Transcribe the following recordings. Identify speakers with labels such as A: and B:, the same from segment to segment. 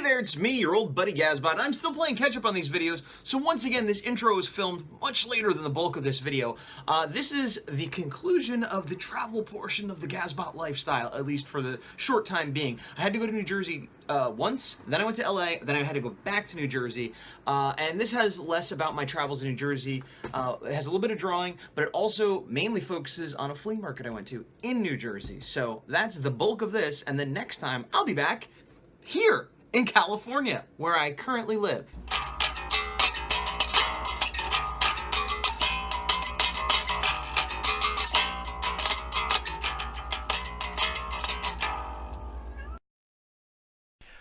A: there, it's me, your old buddy GAZBOT. I'm still playing catch-up on these videos, so once again, this intro was filmed much later than the bulk of this video. This is the conclusion of the travel portion of the GAZBOT lifestyle, at least for the short time being. I had to go to New Jersey once, then I went to LA, then I had to go back to New Jersey, and this has less about my travels in New Jersey. It has a little bit of drawing, but it also mainly focuses on a flea market I went to in New Jersey. So that's the bulk of this, and then next time I'll be back here in California, where I currently live.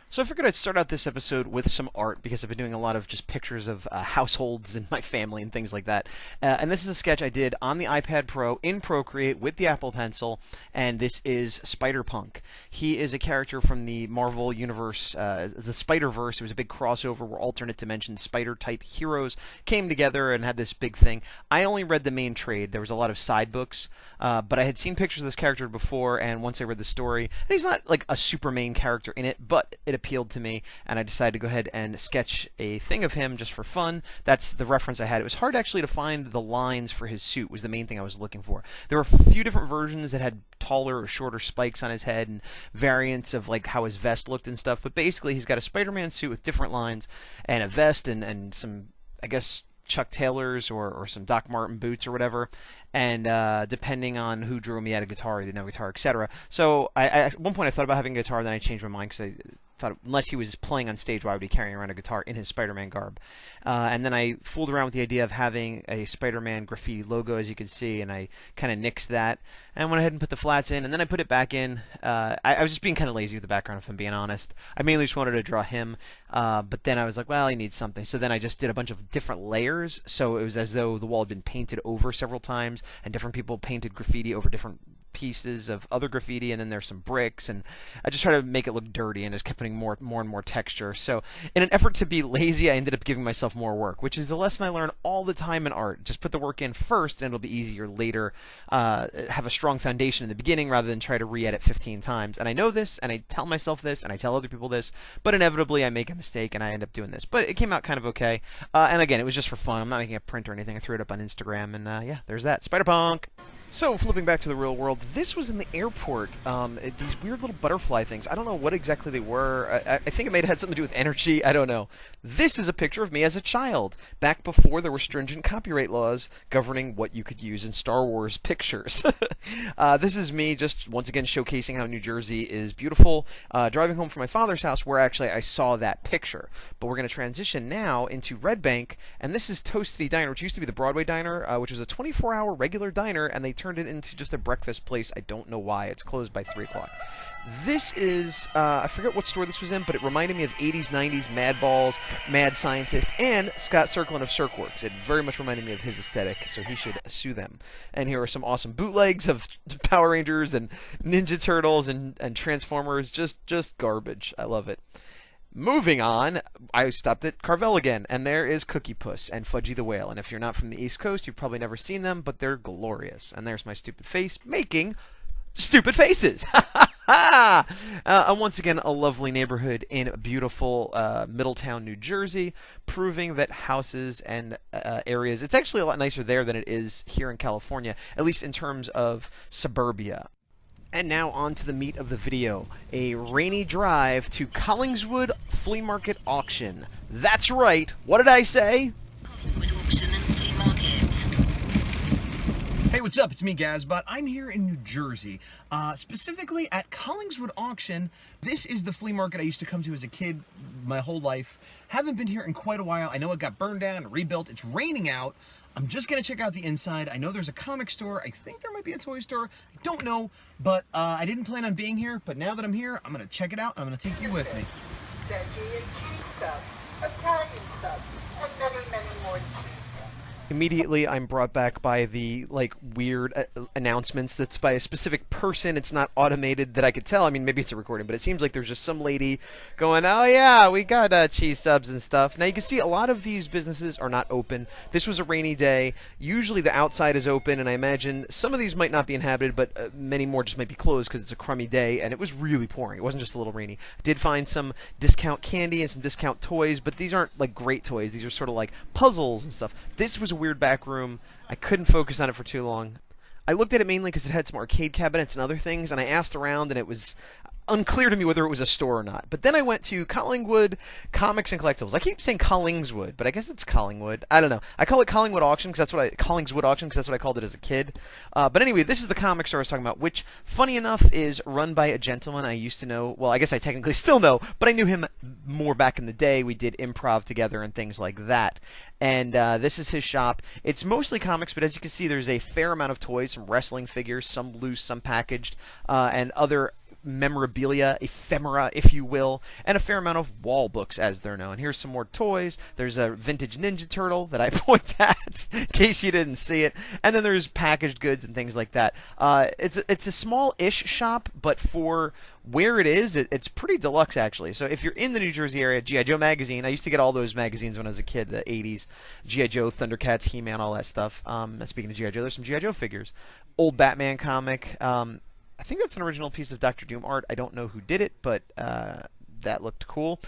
B: So I figured I'd start out this episode with some art because I've been doing a lot of just pictures of households and my family and things like that. And this is a sketch I did on the iPad Pro in Procreate with the Apple Pencil, and this is Spider-Punk. He is a character from the Marvel Universe, the Spider-Verse. It was a big crossover where alternate dimension spider-type heroes came together and had this big thing. I only read the main trade. There was a lot of side books, but I had seen pictures of this character before, and once I read the story, and he's not like a super main character in it, but it appealed to me, and I decided to go ahead and sketch a thing of him just for fun. That's the reference I had. It was hard actually to find the lines for his suit, was the main thing I was looking for. There were a few different versions that had taller or shorter spikes on his head and variants of like how his vest looked and stuff, but basically he's got a Spider-Man suit with different lines and a vest and some, I guess, Chuck Taylors or some Doc Martin boots or whatever, and depending on who drew him, he had a guitar, he didn't have a guitar, etc. So at one point I thought about having a guitar, then I changed my mind because I thought unless he was playing on stage, why would he be carrying around a guitar in his Spider-Man garb? And then I fooled around with the idea of having a Spider-Man graffiti logo, as you can see, and I kind of nixed that and went ahead and put the flats in, and then I put it back in. I was just being kind of lazy with the background, if I'm being honest. I mainly just wanted to draw him, but then I was like, well, he needs something. So then I just did a bunch of different layers, so it was as though the wall had been painted over several times, and different people painted graffiti over different pieces of other graffiti, and then there's some bricks, and I just tried to make it look dirty and just kept putting more and more texture. So in an effort to be lazy, I ended up giving myself more work, which is a lesson I learn all the time in art. Just put the work in first and it'll be easier later. Have a strong foundation in the beginning rather than try to re-edit 15 times. And I know this, and I tell myself this, and I tell other people this, but inevitably I make a mistake and I end up doing this. But it came out kind of okay. And again, it was just for fun. I'm not making a print or anything. I threw it up on Instagram, and yeah, there's that. Spider-Punk! So, flipping back to the real world, this was in the airport. These weird little butterfly things. I don't know what exactly they were. I think it may have had something to do with energy. I don't know. This is a picture of me as a child, back before there were stringent copyright laws governing what you could use in Star Wars pictures. This is me just, once again, showcasing how New Jersey is beautiful, driving home from my father's house, where actually I saw that picture. But we're going to transition now into Red Bank, and this is Toasty Diner, which used to be the Broadway Diner, which was a 24-hour regular diner, and they turned it into just a breakfast place. I don't know why. It's closed by 3 o'clock. This is, I forget what store this was in, but it reminded me of 80s, 90s Mad Balls, Mad Scientist, and Scott Serklin of Circworks. It very much reminded me of his aesthetic, so he should sue them. And here are some awesome bootlegs of Power Rangers and Ninja Turtles and Transformers. Just garbage. I love it. Moving on, I stopped at Carvel again, and there is Cookie Puss and Fudgy the Whale. And if you're not from the East Coast, you've probably never seen them, but they're glorious. And there's my stupid face making stupid faces. And once again, a lovely neighborhood in beautiful Middletown, New Jersey, proving that houses and areas, it's actually a lot nicer there than it is here in California, at least in terms of suburbia. And now on to the meat of the video, a rainy drive to Collingswood Flea Market Auction. That's right, what did I say?
C: Collingwood Auction and Flea Market.
A: Hey, what's up? It's me, GAZBOT. I'm here in New Jersey, specifically at Collingswood Auction. This is the flea market I used to come to as a kid my whole life. Haven't been here in quite a while. I know it got burned down, rebuilt. It's raining out. I'm just going to check out the inside. I know there's a comic store. I think there might be a toy store. I don't know, but I didn't plan on being here. But now that I'm here, I'm going to check it out, and I'm going to take you with me.
D: Veggie and cheese subs, Italian subs, and many, many more to choose from.
B: Immediately, I'm brought back by the like weird announcements that's by a specific person. It's not automated that I could tell. I mean, maybe it's a recording, but it seems like there's just some lady going, "Oh yeah, we got cheese subs and stuff." Now you can see a lot of these businesses are not open. This was a rainy day. Usually the outside is open, and I imagine some of these might not be inhabited, but many more just might be closed because it's a crummy day, and it was really pouring. It wasn't just a little rainy. I did find some discount candy and some discount toys, but these aren't like great toys. These are sort of like puzzles and stuff. This was a weird back room. I couldn't focus on it for too long. I looked at it mainly because it had some arcade cabinets and other things, and I asked around, and it was unclear to me whether it was a store or not. But then I went to Collingwood Comics and Collectibles. I keep saying Collingswood, but I guess it's Collingwood. I don't know. I call it Collingwood Auction because that's what Collingswood Auction because that's what I called it as a kid. But anyway, this is the comic store I was talking about, which, funny enough, is run by a gentleman I used to know. Well, I guess I technically still know, but I knew him more back in the day. We did improv together and things like that. And this is his shop. It's mostly comics, but as you can see, there's a fair amount of toys, some wrestling figures, some loose, some packaged, and other memorabilia, ephemera, if you will, and a fair amount of wall books, as they're known. Here's some more toys. There's a vintage Ninja Turtle that I point at, in case you didn't see it. And then there's packaged goods and things like that. It's a small-ish shop, but for where it is, it's pretty deluxe, actually. So if you're in the New Jersey area, G.I. Joe magazine. I used to get all those magazines when I was a kid, the 80s. G.I. Joe, Thundercats, He-Man, all that stuff. Speaking of G.I. Joe, there's some G.I. Joe figures. Old Batman comic. I think that's an original piece of Dr. Doom art. I don't know who did it, but that looked cool.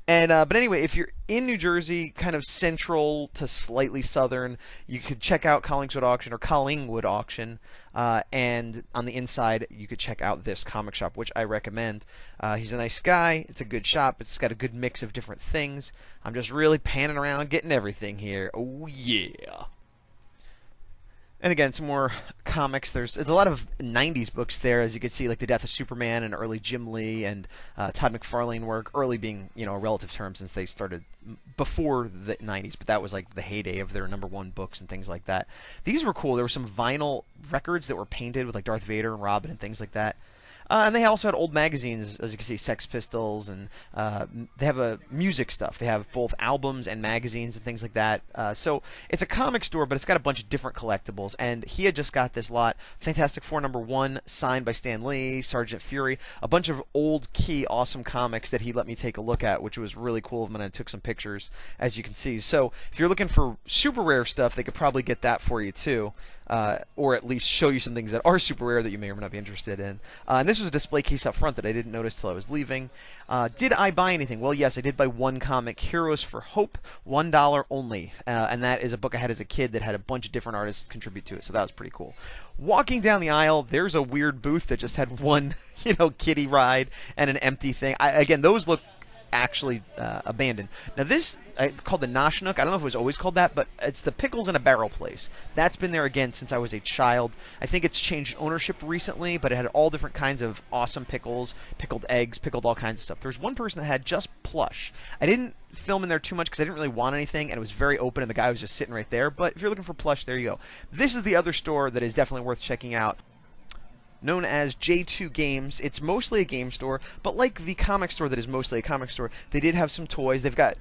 B: And but anyway, if you're in New Jersey, kind of central to slightly southern, you could check out Collingswood Auction or Collingwood Auction. And on the inside, you could check out this comic shop, which I recommend. He's a nice guy. It's a good shop. It's got a good mix of different things. I'm just really panning around, getting everything here. Oh, yeah. And again, some more comics. There's a lot of 90s books there, as you can see, like The Death of Superman and early Jim Lee and Todd McFarlane work. Early being, a relative term since they started before the 90s, but that was like the heyday of their #1 books and things like that. These were cool. There were some vinyl records that were painted with like Darth Vader and Robin and things like that. And they also had old magazines, as you can see, Sex Pistols, and they have music stuff. They have both albums and magazines and things like that. So it's a comic store, but it's got a bunch of different collectibles. And he had just got this lot, Fantastic Four #1, signed by Stan Lee, Sergeant Fury, a bunch of old, key, awesome comics that he let me take a look at, which was really cool of him, and I took some pictures, as you can see. So if you're looking for super rare stuff, they could probably get that for you, too. Or at least show you some things that are super rare that you may or may not be interested in. And this was a display case up front that I didn't notice till I was leaving. Did I buy anything? Well, yes, I did buy one comic, Heroes for Hope, $1 only. And that is a book I had as a kid that had a bunch of different artists contribute to it, so that was pretty cool. Walking down the aisle, there's a weird booth that just had one, Kitty Pryde and an empty thing. Again, those look actually abandoned. Now this called the Nosh Nook. I don't know if it was always called that, but it's the pickles in a barrel place. That's been there again since I was a child. I think it's changed ownership recently, but it had all different kinds of awesome pickles, pickled eggs, pickled all kinds of stuff. There was one person that had just plush. I didn't film in there too much because I didn't really want anything, and it was very open, and the guy was just sitting right there. But if you're looking for plush, there you go. This is the other store that is definitely worth checking out, known as J2 Games. It's mostly a game store, but like the comic store that is mostly a comic store, they did have some toys. They've got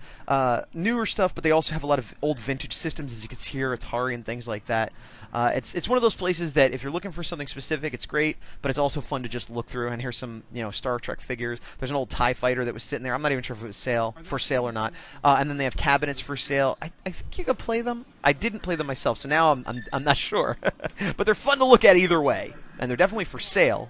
B: newer stuff, but they also have a lot of old vintage systems, as you can see here, Atari and things like that. It's one of those places that if you're looking for something specific, it's great, but it's also fun to just look through. And here's some, Star Trek figures. There's an old TIE fighter that was sitting there. I'm not even sure if it was for sale or not. And then they have cabinets for sale. I think you could play them. I didn't play them myself, so now I'm not sure. But they're fun to look at either way, and they're definitely for sale.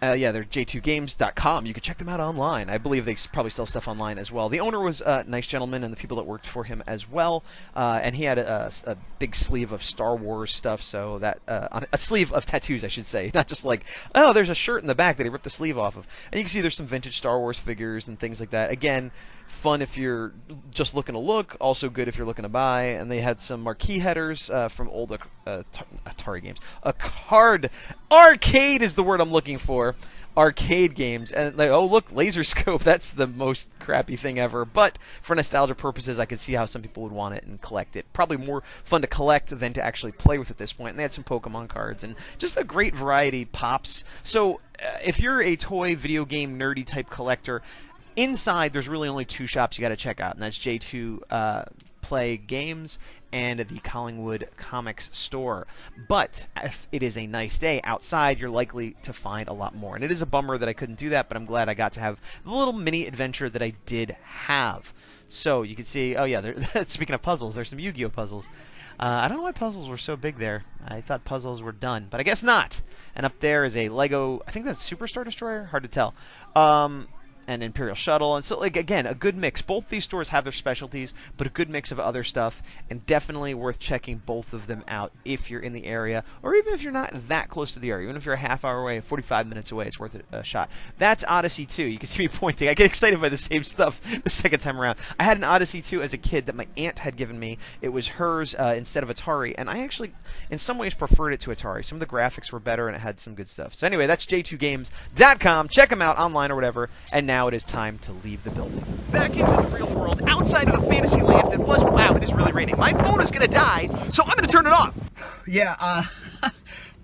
B: Yeah, they're j2games.com. You can check them out online. I believe they probably sell stuff online as well. The owner was a nice gentleman, and the people that worked for him as well. And he had a big sleeve of Star Wars stuff, so that a sleeve of tattoos, I should say, not just like, oh, there's a shirt in the back that he ripped the sleeve off of. And you can see there's some vintage Star Wars figures and things like that. Again, fun if you're just looking to look, also good if you're looking to buy. And they had some marquee headers from old Atari games. Arcade is the word I'm looking for. Arcade games. And like, oh look, laser scope. That's the most crappy thing ever. But for nostalgia purposes, I could see how some people would want it and collect it. Probably more fun to collect than to actually play with at this point. And they had some Pokemon cards and just a great variety pops. So if you're a toy, video game, nerdy type collector, inside there's really only two shops you got to check out, and that's J2 Play Games and the Collingwood Comics store. But if it is a nice day outside, you're likely to find a lot more. And it is a bummer that I couldn't do that, but I'm glad I got to have the little mini adventure that I did have. So you can see, oh yeah, speaking of puzzles, there's some Yu-Gi-Oh puzzles. I don't know why puzzles were so big there. I thought puzzles were done, but I guess not. And up there is a Lego, I think that's Superstar Destroyer? Hard to tell. And Imperial Shuttle, and so, like, again, a good mix. Both these stores have their specialties, but a good mix of other stuff, and definitely worth checking both of them out if you're in the area, or even if you're not that close to the area. Even if you're a half hour away, 45 minutes away, it's worth a shot. That's Odyssey 2. You can see me pointing. I get excited by the same stuff the second time around. I had an Odyssey 2 as a kid that my aunt had given me. It was hers instead of Atari, and I actually, in some ways, preferred it to Atari. Some of the graphics were better, and it had some good stuff. So anyway, that's j2games.com. Check them out online or whatever, and now it is time to leave the building.
A: Back into the real world, outside of the fantasy land that was, wow, it is really raining. My phone is gonna die, so I'm gonna turn it off. Yeah,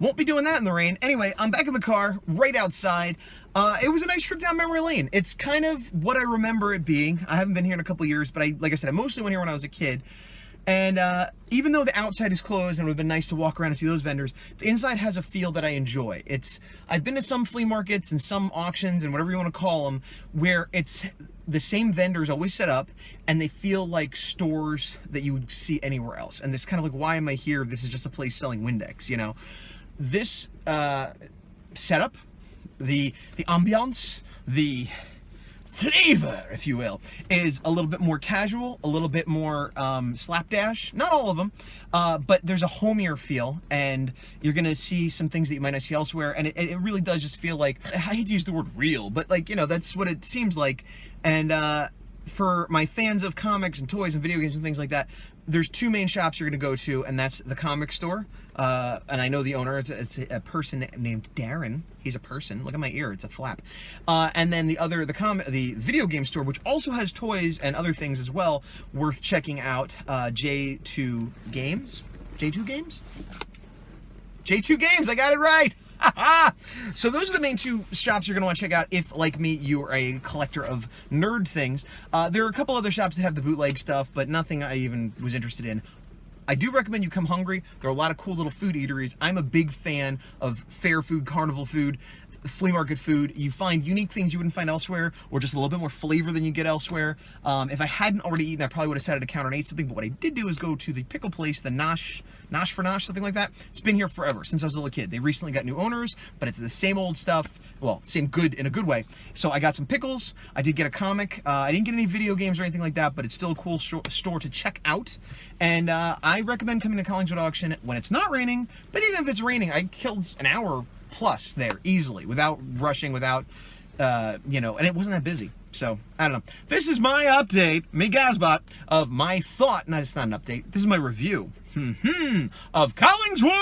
A: won't be doing that in the rain. Anyway, I'm back in the car, right outside. It was a nice trip down memory lane. It's kind of what I remember it being. I haven't been here in a couple years, but like I said, I mostly went here when I was a kid. And even though the outside is closed and it would have been nice to walk around and see those vendors, the inside has a feel that I enjoy. I've been to some flea markets and some auctions and whatever you want to call them, where it's the same vendors always set up and they feel like stores that you would see anywhere else. And it's kind of like, why am I here? This is just a place selling Windex, you know? This setup, the ambiance, the flavor, if you will, is a little bit more casual, a little bit more slapdash. Not all of them, but there's a homier feel, and you're gonna see some things that you might not see elsewhere. And it really does just feel like, I hate to use the word real, but like, you know, that's what it seems like. And for my fans of comics and toys and video games and things like that, there's two main shops you're going to go to, and that's the comic store. And I know the owner. It's a person named Darren. He's a person. Look at my ear. It's a flap. And then the video game store, which also has toys and other things as well, worth checking out. J2 Games? J2 Games? J2 Games. I got it right. So those are the main two shops you're going to want to check out if, like me, you are a collector of nerd things. There are a couple other shops that have the bootleg stuff, but nothing I even was interested in. I do recommend you come hungry. There are a lot of cool little food eateries. I'm a big fan of fair food, carnival food, flea market food. You find unique things you wouldn't find elsewhere, or just a little bit more flavor than you get elsewhere. If I hadn't already eaten, I probably would have sat at a counter and ate something, but what I did do is go to the pickle place, the Nosh for Nosh, something like that. It's been here forever, since I was a little kid. They recently got new owners, but it's the same old stuff. Well, same good in a good way. So I got some pickles. I did get a comic. I didn't get any video games or anything like that, but it's still a cool store to check out. And I recommend coming to Collingswood Auction when it's not raining, but even if it's raining, I killed an hour plus there easily without rushing, without you know, and it wasn't that busy. So I don't know. This is my update, me GAZBOT, of my thought. No, it's not an update. This is my review of Collingswood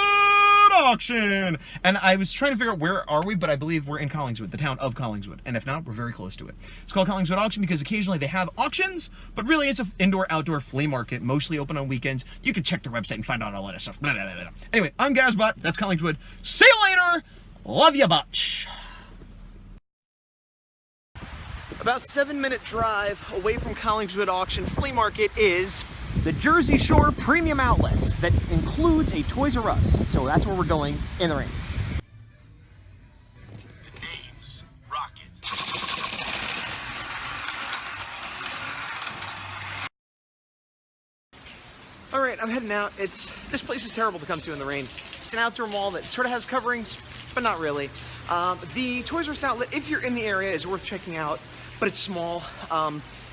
A: Auction. And I was trying to figure out where are we, but I believe we're in Collingswood, the town of Collingswood. And if not, we're very close to it. It's called Collingswood Auction because occasionally they have auctions, but really it's an indoor-outdoor flea market, mostly open on weekends. You can check their website and find out all that stuff. Blah, blah, blah, blah. Anyway, I'm GAZBOT. That's Collingswood. See you later. Love you bunch. About 7-minute drive away from Collingswood Auction Flea Market is the Jersey Shore Premium Outlets that includes a Toys R Us. So that's where we're going in the rain.
D: Dave's Rocket.
A: All right, I'm heading out. This place is terrible to come to in the rain. It's an outdoor mall that sort of has coverings, but not really. The Toys R Us outlet, if you're in the area, is worth checking out, but it's small.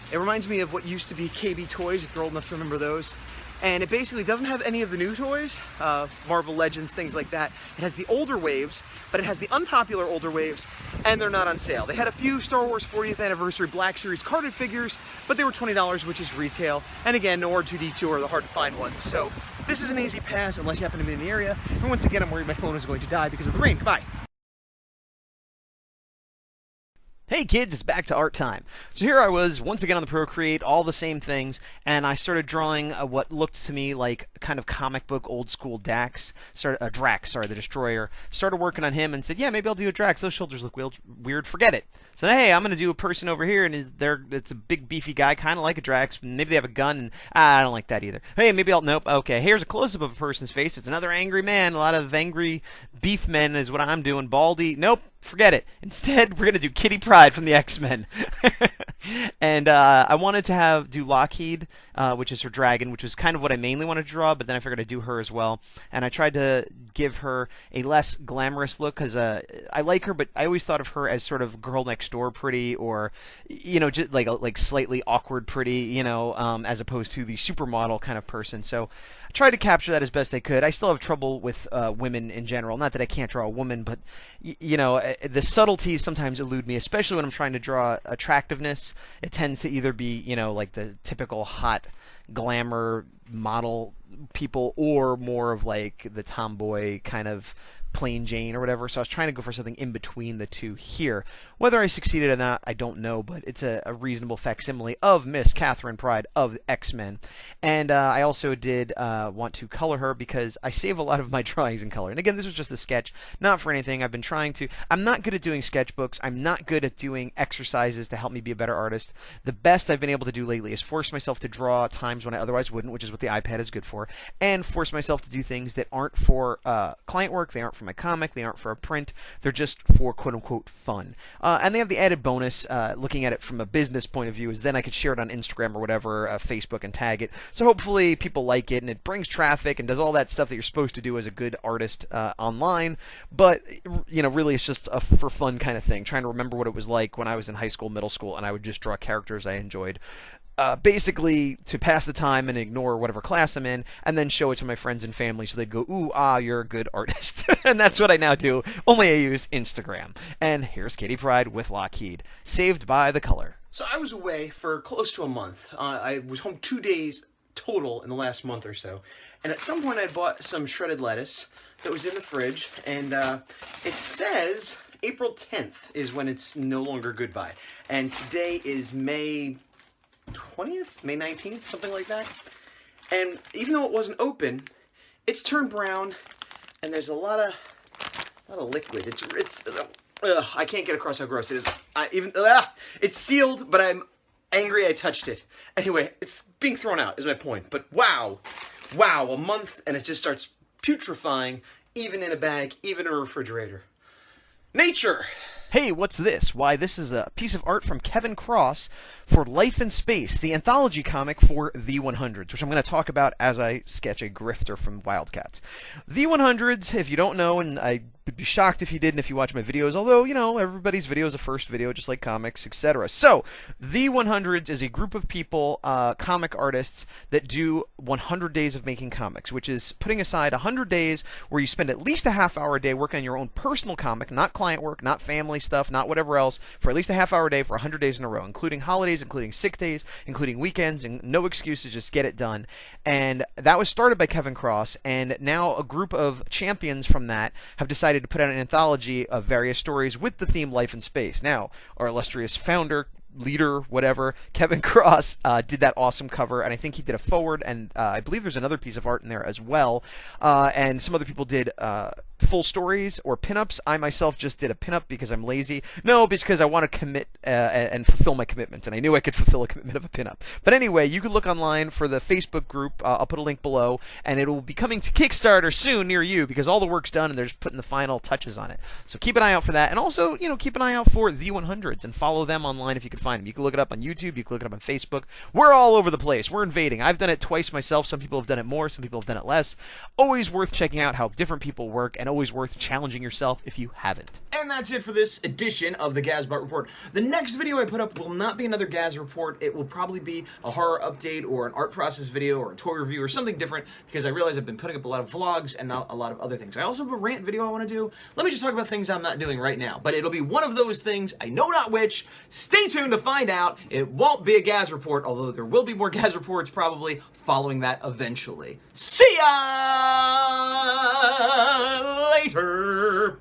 A: It reminds me of what used to be KB Toys, if you're old enough to remember those. And it basically doesn't have any of the new toys, Marvel Legends, things like that. It has the older waves, but it has the unpopular older waves, and they're not on sale. They had a few Star Wars 40th Anniversary Black Series carded figures, but they were $20, which is retail. And again, no R2-D2 are the hard to find ones. So this is an easy pass unless you happen to be in the area. And once again, I'm worried my phone is going to die because of the rain. Goodbye.
B: Hey kids, it's back to art time. So here I was, once again on the Procreate, all the same things, and I started drawing what looked to me like kind of comic book old school Drax, the Destroyer. Started working on him and said, yeah, maybe I'll do a Drax. Those shoulders look weird. Forget it. So hey, I'm going to do a person over here, and it's a big beefy guy, kind of like a Drax. Maybe they have a gun, and I don't like that either. Hey, nope. Okay, here's a close-up of a person's face. It's another angry man. A lot of angry beef men is what I'm doing. Baldy. Nope. Forget it. Instead, we're going to do Kitty Pryde from the X-Men. And I wanted to do Lockheed, which is her dragon, which was kind of what I mainly wanted to draw, but then I figured I'd do her as well. And I tried to give her a less glamorous look because I like her, but I always thought of her as sort of girl next door pretty, or, just like slightly awkward pretty, as opposed to the supermodel kind of person. So I tried to capture that as best I could. I still have trouble with women in general. Not that I can't draw a woman, but, the subtleties sometimes elude me, especially when I'm trying to draw attractiveness. It tends to either be, like the typical hot glamour model people, or more of like the tomboy kind of plain Jane or whatever. So I was trying to go for something in between the two here. Whether I succeeded or not, I don't know, but it's a reasonable facsimile of Miss Catherine Pryde of X-Men. And I also did want to color her because I save a lot of my drawings in color. And again, this was just a sketch, not for anything. I've been trying to. I'm not good at doing sketchbooks. I'm not good at doing exercises to help me be a better artist. The best I've been able to do lately is force myself to draw times when I otherwise wouldn't, which is what the iPad is good for, and force myself to do things that aren't for client work, they aren't for my comic, they aren't for a print, they're just for quote-unquote fun. And they have the added bonus, looking at it from a business point of view, is then I could share it on Instagram or whatever, Facebook, and tag it. So hopefully people like it, and it brings traffic and does all that stuff that you're supposed to do as a good artist online. But, really it's just a for fun kind of thing, trying to remember what it was like when I was in high school, middle school, and I would just draw characters I enjoyed. Basically to pass the time and ignore whatever class I'm in, and then show it to my friends and family so they'd go, ooh, you're a good artist. And that's what I now do, only I use Instagram. And here's Kitty Pryde with Lockheed, saved by the color.
A: So I was away for close to a month. I was home 2 days total in the last month or so. And at some point I bought some shredded lettuce that was in the fridge, and it says April 10th is when it's no longer goodbye. And today is May 20th, May 19th, something like that. And even though it wasn't open, it's turned brown, and there's a lot of liquid. I can't get across how gross it is. It's sealed, but I'm angry I touched it. Anyway, it's being thrown out is my point. But wow, a month and it just starts putrefying, even in a bag, even in a refrigerator. Nature!
B: Hey, what's this? Why, this is a piece of art from Kevin Cross for Life in Space, the anthology comic for The 100s, which I'm going to talk about as I sketch a Grifter from Wildcats. The 100s, if you don't know, and I would be shocked if you didn't if you watch my videos, although, everybody's video is a first video, just like comics, etc. So, The 100s is a group of people, comic artists, that do 100 days of making comics, which is putting aside 100 days where you spend at least a half hour a day working on your own personal comic, not client work, not family stuff, not whatever else, for at least a half hour a day for 100 days in a row, including holidays, including sick days, including weekends, and no excuses, just get it done. And that was started by Kevin Cross, and now a group of champions from that have decided to put out an anthology of various stories with the theme Life in Space. Now, our illustrious founder, leader, whatever, Kevin Cross did that awesome cover, and I think he did a forward, and I believe there's another piece of art in there as well, and some other people did full stories or pinups. I myself just did a pinup because I'm lazy. No, because I want to commit and fulfill my commitment, and I knew I could fulfill a commitment of a pinup. But anyway, you can look online for the Facebook group. I'll put a link below, and it will be coming to Kickstarter soon near you because all the work's done and they're just putting the final touches on it. So keep an eye out for that, and also, keep an eye out for The 100s and follow them online if you can find them. You can look it up on YouTube, you can look it up on Facebook. We're all over the place. We're invading. I've done it twice myself. Some people have done it more, some people have done it less. Always worth checking out how different people work, and always worth challenging yourself if you haven't.
A: And that's it for this edition of the GAZBOT Report. The next video I put up will not be another Gaz Report. It will probably be a horror update or an art process video or a toy review or something different, because I realize I've been putting up a lot of vlogs and not a lot of other things. I also have a rant video I want to do. Let me just talk about things I'm not doing right now, but it'll be one of those things. I know not which. Stay tuned to find out. It won't be a Gaz Report, although there will be more Gaz Reports probably following that eventually. See ya later!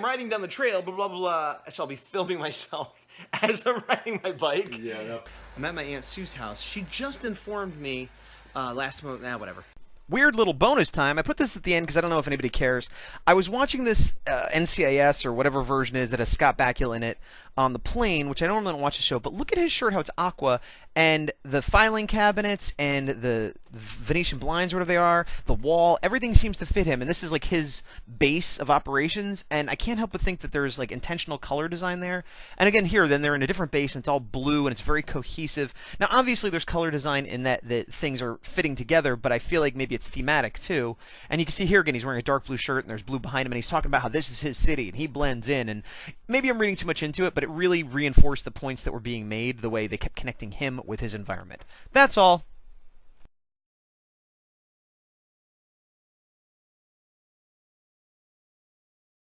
A: riding down the trail, blah, blah, blah. So I'll be filming myself as I'm riding my bike.
E: Yeah, yep.
A: I'm at my Aunt Sue's house. She just informed me last month, whatever.
B: Weird little bonus time. I put this at the end because I don't know if anybody cares. I was watching this NCIS or whatever version is that has Scott Bakula in it on the plane, which I don't really watch the show, but look at his shirt, how it's aqua, and the filing cabinets and the Venetian blinds, whatever they are, the wall, everything seems to fit him, and this is like his base of operations, and I can't help but think that there's like intentional color design there. And again, here, then they're in a different base, and it's all blue, and it's very cohesive. Now, obviously, there's color design in that things are fitting together, but I feel like maybe it's thematic, too. And you can see here, again, he's wearing a dark blue shirt, and there's blue behind him, and he's talking about how this is his city, and he blends in, and maybe I'm reading too much into it, but it really reinforced the points that were being made, the way they kept connecting him with his environment. That's all.